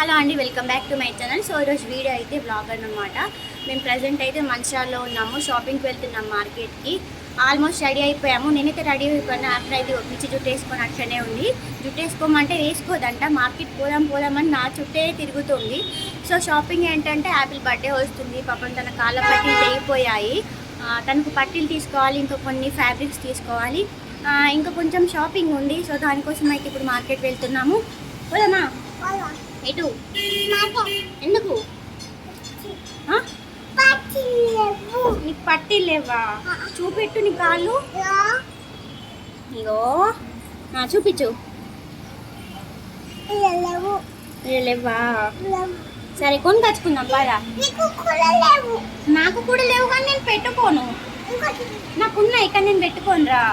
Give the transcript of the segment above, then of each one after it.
Hello అండి, welcome back to my channel. So ఈరోజు video అయితే బ్లాగర్ అనమాట. మేము ప్రజెంట్ అయితే మంచిర్యాలలో ఉన్నాము. షాపింగ్కి వెళ్తున్నాం మార్కెట్కి. ఆల్మోస్ట్ రెడీ అయిపోయాము. నేనైతే రెడీ అయిపోయాను. ఆఫ్టర్ అయితే ఒప్పించి జుట్టు వేసుకొని అట్లనే ఉంది. జుట్టు వేసుకోమంటే వేసుకోదంట. మార్కెట్ పోదామని నా చుట్టే తిరుగుతుంది. సో షాపింగ్ ఏంటంటే యాపిల్ బర్త్డే వస్తుంది. పాపం తన కాళ్ళ పట్టీలు తెగిపోయాయి. తనకు పట్టీలు తీసుకోవాలి, ఇంకా కొన్ని ఫ్యాబ్రిక్స్ తీసుకోవాలి, ఇంకా కొంచెం షాపింగ్ ఉంది. సో దానికోసం అయితే ఇప్పుడు మార్కెట్ వెళ్తున్నాము. పోదామా? ఎటు? ఎందుకు? నీకు పట్టీలు లేవా? చూపెట్టు నీ కాళ్ళు. ఇగో చూపించు. లేవా? సరే కొని కచ్చుకుందాం పదా. నాకు కూడా లేవు కానీ నేను పెట్టుకోను. నాకున్నాయి కానీ నేను పెట్టుకోనురా.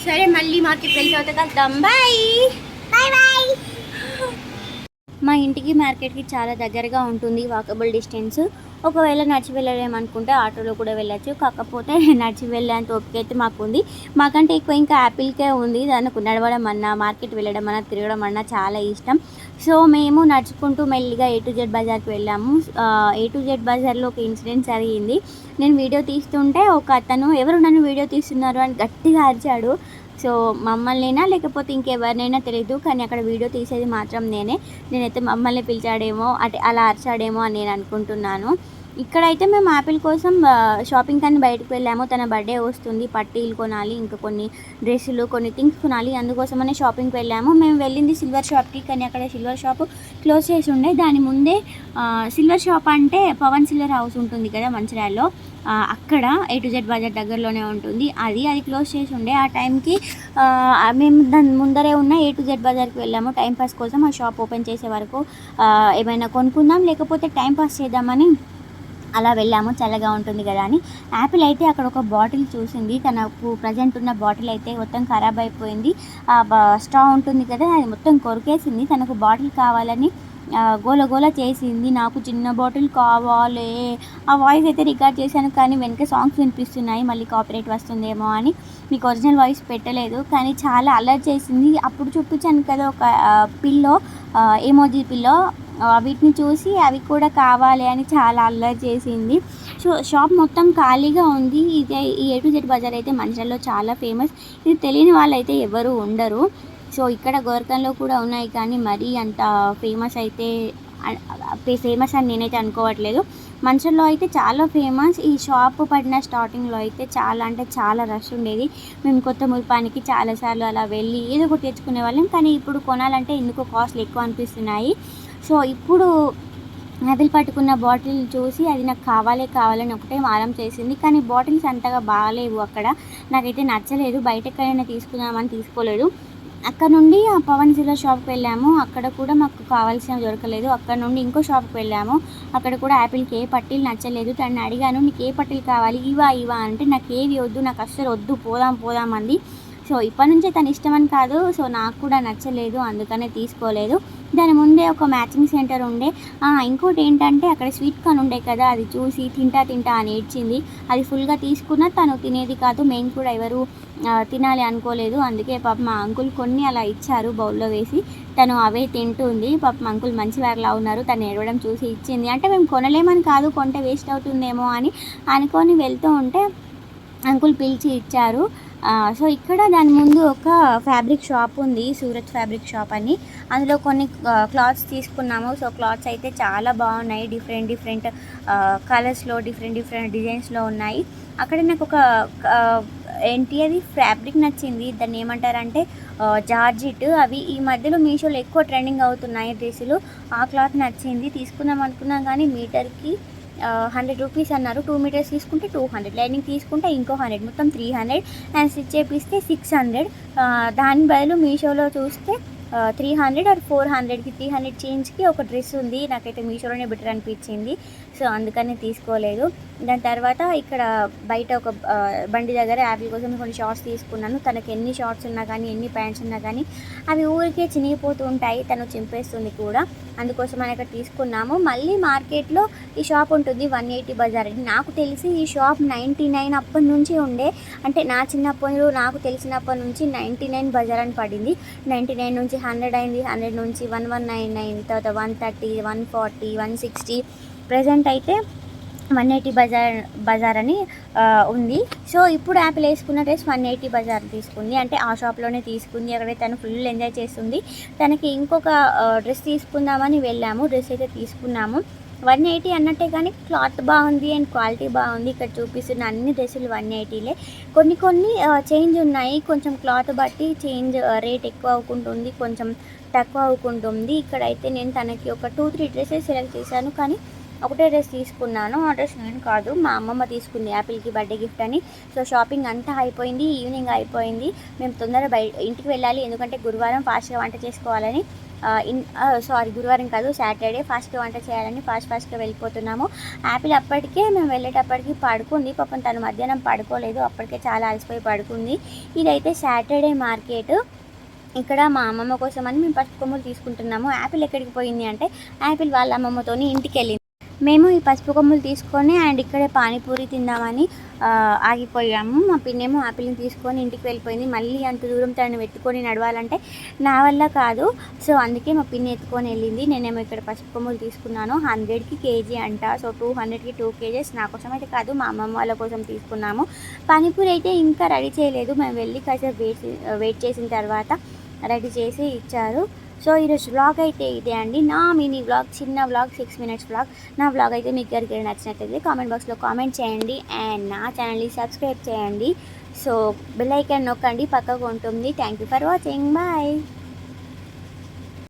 సరే మళ్ళీ మార్కెట్ వెళ్ళి తర్వాత కలుద్దాం. Bye bye bye. మా ఇంటికి మార్కెట్కి చాలా దగ్గరగా ఉంటుంది, వాకబుల్ డిస్టెన్స్. ఒకవేళ నడిచి వెళ్ళలేమనుకుంటే ఆటోలో కూడా వెళ్ళచ్చు. కాకపోతే నడిచి వెళ్ళేంత ఓపిక అయితే మాకు ఉంది. మాకంటే ఎక్కువ ఇంకా యాపిల్కే ఉంది. దానికి నడవడం అన్నా, మార్కెట్ వెళ్ళడం అన్నా, తిరగడం అన్నా చాలా ఇష్టం. సో మేము నడుచుకుంటూ మెల్లిగా A to Z బజార్కి వెళ్ళాము. A to Z బజార్లో ఒక ఇన్సిడెంట్ జరిగింది. నేను వీడియో తీస్తుంటే ఒక అతను ఎవరు నన్ను వీడియో తీస్తున్నారు అని గట్టిగా అరిచాడు. సో మమ్మల్నైనా లేకపోతే ఇంకెవరినైనా తెలియదు, కానీ అక్కడ వీడియో తీసేది మాత్రం నేనైతే మమ్మల్ని పిలిచాడేమో అలా అరిచాడేమో అని నేను అనుకుంటున్నాను. ఇక్కడైతే మేము యాపిల్ కోసం షాపింగ్ కానీ బయటకు వెళ్ళాము. తన బర్త్డే వస్తుంది, పట్టీలు కొనాలి, ఇంకా కొన్ని డ్రెస్సులు, కొన్ని థింగ్స్ కొనాలి. అందుకోసమనే షాపింగ్కి వెళ్ళాము. మేము వెళ్ళింది సిల్వర్ షాప్కి, కానీ అక్కడ సిల్వర్ షాప్ క్లోజ్ చేసి ఉండే. దాని ముందే సిల్వర్ షాప్ అంటే పవన్ సిల్వర్ హౌస్ ఉంటుంది కదా మంచిర్యాలలో, అక్కడ A to Z బజార్ దగ్గరలోనే ఉంటుంది. అది క్లోజ్ చేసి ఉండే. ఆ టైంకి మేము దాని ముందరే ఉన్న A to Z బజార్కి వెళ్ళాము టైంపాస్ కోసం. ఆ షాప్ ఓపెన్ చేసే వరకు ఏమైనా కొనుక్కుందాం, లేకపోతే టైంపాస్ చేద్దామని అలా వెళ్ళాము. చల్లగా ఉంటుంది కదా అని. యాపిల్ అయితే అక్కడ ఒక బాటిల్ చూసింది. తనకు ప్రజెంట్ ఉన్న బాటిల్ అయితే మొత్తం ఖరాబ్ అయిపోయింది. స్ట్రా ఉంటుంది కదా, అది మొత్తం కొరికేసింది. తనకు బాటిల్ కావాలని గోల చేసింది. నాకు చిన్న బాటిల్ కావాలి. ఆ వాయిస్ అయితే రికార్డ్ చేశాను, కానీ వెనక సాంగ్స్ వినిపిస్తున్నాయి, మళ్ళీ కాపీరైట్ వస్తుందేమో అని మీకు ఒరిజినల్ వాయిస్ పెట్టలేదు. కానీ చాలా అలర్ట్ చేసింది. అప్పుడు చూపించాను కదా ఒక పిల్లో, ఎమోజీ పిల్లో, వీటిని చూసి అవి కూడా కావాలి అని చాలా అల్లరి చేసింది. సో షాప్ మొత్తం ఖాళీగా ఉంది. ఈ A to Z బజార్ అయితే మంచిర్యాలలో చాలా ఫేమస్. ఇది తెలియని వాళ్ళైతే ఎవరు ఉండరు. సో ఇక్కడ గోర్ఖన్లో కూడా ఉన్నాయి, కానీ మరీ అంత ఫేమస్ అని నేనైతే అనుకోవట్లేదు. మంచిర్యాలలో అయితే చాలా ఫేమస్. ఈ షాప్ పడిన స్టార్టింగ్లో అయితే చాలా అంటే చాలా రష్ ఉండేది. మేము కొత్త ముల్పానికి చాలాసార్లు అలా వెళ్ళి ఏదో ఒకటి తెచ్చుకునే వాళ్ళం, కానీ ఇప్పుడు కొనాలంటే ఎందుకో కాస్ట్లు ఎక్కువ అనిపిస్తున్నాయి. సో ఇప్పుడు యాపిల్ పట్టుకున్న బాటిల్ చూసి అది నాకు కావాలని ఒకటే మారం చేసింది. కానీ బాటిల్స్ అంతగా బాగాలేవు అక్కడ, నాకైతే నచ్చలేదు. బయట ఎక్కడైనా తీసుకుందామని తీసుకోలేదు. అక్కడ నుండి ఆ పవన్ సిల్వర్ షాప్కి వెళ్ళాము. అక్కడ కూడా మాకు కావాల్సినవి దొరకలేదు. అక్కడ నుండి ఇంకో షాప్కి వెళ్ళాము. అక్కడ కూడా యాపిల్కి ఏ పట్టీలు నచ్చలేదు. తను అడిగాను, నీకు ఏ పట్టీలు కావాలి, ఇవా అంటే నాకు ఏవి వద్దు, నాకు అస్సలు వద్దు, పోదాం అంది. సో ఇప్పటి నుంచే తన ఇష్టమని కాదు, సో నాకు కూడా నచ్చలేదు, అందుకనే తీసుకోలేదు. దాని ముందే ఒక మ్యాచింగ్ సెంటర్ ఉండే. ఇంకోటి ఏంటంటే అక్కడ స్వీట్ కార్న్ ఉండే కదా, అది చూసి తింటా అని ఏడ్చింది. అది ఫుల్గా తీసుకున్నా తను తినేది కాదు. మేము కూడా ఎవరు తినాలి అనుకోలేదు. అందుకే పాప మా అంకుల్ కొన్ని అలా ఇచ్చారు బౌల్లో వేసి, తను అవే తింటుంది. పాప మా అంకుల్ మంచి వారిలా ఉన్నారు. తను ఏడవడం చూసి ఇచ్చింది. అంటే మేము కొనలేమని కాదు, కొంటే వేస్ట్ అవుతుందేమో అని అనుకొని వెళ్తూ ఉంటే అంకుల్ పిలిచి ఇచ్చారు. సో ఇక్కడ దాని ముందు ఒక ఫ్యాబ్రిక్ షాప్ ఉంది, సూరత్ ఫ్యాబ్రిక్ షాప్ అని. అందులో కొన్ని క్లాత్స్ తీసుకున్నాము. సో క్లాత్స్ అయితే చాలా బాగున్నాయి, డిఫరెంట్ కలర్స్లో, డిఫరెంట్ డిజైన్స్లో ఉన్నాయి. అక్కడ నాకు ఒక అది ఫ్యాబ్రిక్ నచ్చింది. దాన్ని ఏమంటారంటే జార్జిట్. అవి ఈ మధ్యలో మీషోలో ఎక్కువ ట్రెండింగ్ అవుతున్నాయి డ్రెస్సులు. ఆ క్లాత్ నచ్చింది, తీసుకుందాం అనుకున్నాం, కానీ మీటర్కి 100 రూపీస్ అన్నారు. 2 మీటర్స్ తీసుకుంటే 200, లైనింగ్ తీసుకుంటే ఇంకో 100, మొత్తం 300, అండ్ స్టిచ్ చేపిస్తే 600. దాని బదులు మీషోలో చూస్తే 300 ఆర్ 400కి 300 చేంజ్కి ఒక డ్రెస్ ఉంది. నాకైతే మీషోలోనే బెటర్ అనిపించింది. సో అందుకని తీసుకోలేదు. దాని తర్వాత ఇక్కడ బయట ఒక బండి దగ్గర యాపిల్ కోసం కొన్ని షార్ట్స్ తీసుకున్నాను. తనకి ఎన్ని షార్ట్స్ ఉన్నా కానీ, ఎన్ని ప్యాంట్స్ ఉన్నా కానీ అవి ఊరికే చినిగిపోతూ ఉంటాయి, తను చింపేస్తుంది కూడా. అందుకోసం అని ఇక్కడ తీసుకున్నాము. మళ్ళీ మార్కెట్లో ఈ షాప్ ఉంటుంది 180 బజార్ అని. నాకు తెలిసి ఈ షాప్ 99 అప్పటి నుంచి ఉండే, అంటే నా చిన్నప్పుడు నాకు తెలిసినప్పటి నుంచి 99 బజార్ అని పడింది. 99 నుంచి 100 అయింది, 100 నుంచి 1199, తర్వాత 130, 140, 160, ప్రజెంట్ అయితే 180 బజార్ అని ఉంది. సో ఇప్పుడు యాపిల్ వేసుకున్న డ్రెస్ 180 బజార్ తీసుకుంది, అంటే ఆ షాప్లోనే తీసుకుంది. అక్కడే తను ఫుల్ ఎంజాయ్ చేస్తుంది. తనకి ఇంకొక డ్రెస్ తీసుకుందామని వెళ్ళాము, డ్రెస్ అయితే తీసుకున్నాము. 180 అన్నట్టే కానీ క్లాత్ బాగుంది అండ్ క్వాలిటీ బాగుంది. ఇక్కడ చూపిస్తున్న అన్ని డ్రెస్సులు 180లే. కొన్ని కొన్ని చేంజ్ ఉన్నాయి, కొంచెం క్లాత్ బట్టి చేంజ్ రేట్ ఎక్కువ అవుకుంటుంది, కొంచెం తక్కువ అవుకుంటుంది. ఇక్కడైతే నేను తనకి ఒక 2-3 డ్రెస్సెస్ సెలెక్ట్ చేశాను, కానీ ఒకటే డ్రెస్ తీసుకున్నాను. ఆ డ్రెస్ నేను కాదు, మా అమ్మమ్మ తీసుకుంది యాపిల్కి బర్త్డే గిఫ్ట్ అని. సో షాపింగ్ అంతా అయిపోయింది, ఈవినింగ్ అయిపోయింది. మేము తొందరగా ఇంటికి వెళ్ళాలి, ఎందుకంటే గురువారం ఫాస్ట్గా వంట చేసుకోవాలని, గురువారం కాదు సాటర్డే ఫాస్ట్గా వంట చేయాలని ఫాస్ట్గా వెళ్ళిపోతున్నాము. యాపిల్ అప్పటికే మేము వెళ్ళేటప్పటికి పడుకుంది. పాపం తను మధ్యాహ్నం పడుకోలేదు, అప్పటికే చాలా అలసిపోయి పడుకుంది. ఇదైతే సాటర్డే మార్కెట్. ఇక్కడ మా అమ్మమ్మ కోసం అని మేము పసుపు కొమ్ములు తీసుకుంటున్నాము. యాపిల్ ఎక్కడికి పోయింది అంటే యాపిల్ వాళ్ళ అమ్మమ్మతోని ఇంటికి వెళ్ళింది. మేము ఈ పసుపు కొమ్ములు తీసుకొని అండ్ ఇక్కడే పానీపూరి తిందామని ఆగిపోయాము. మా పిన్నేమో యాపిల్ని తీసుకొని ఇంటికి వెళ్ళిపోయింది. మళ్ళీ అంత దూరం తనని ఎత్తుకొని నడవాలంటే నా వల్ల కాదు. సో అందుకే మా పిన్ని ఎత్తుకొని వెళ్ళింది. నేనేమో ఇక్కడ పసుపు కొమ్ములు తీసుకున్నాను, 100కి కేజీ అంట. సో 200కి 2 కేజెస్ నా కోసం అయితే కాదు, మా అమ్మమ్మ వాళ్ళ కోసం తీసుకున్నాము. పానీపూరి అయితే ఇంకా రెడీ చేయలేదు, మేము వెళ్ళి కాసేపు వెయిట్ చేసిన తర్వాత రెడీ చేసి ఇచ్చారు. సో ఈరోజు వ్లాగ్ అయితే ఇదే అండి, నా మినీ వ్లాగ్, చిన్న వ్లాగ్, 6 minutes వ్లాగ్. నా వ్లాగ్ అయితే మీకు ఎవరికైనా నచ్చినట్లయితే కామెంట్ బాక్స్లో కామెంట్ చేయండి అండ్ నా ఛానల్ని సబ్స్క్రైబ్ చేయండి. సో బెల్ ఐకాన్ నొక్కండి, పక్కకు ఉంటుంది. Thank you for watching, bye.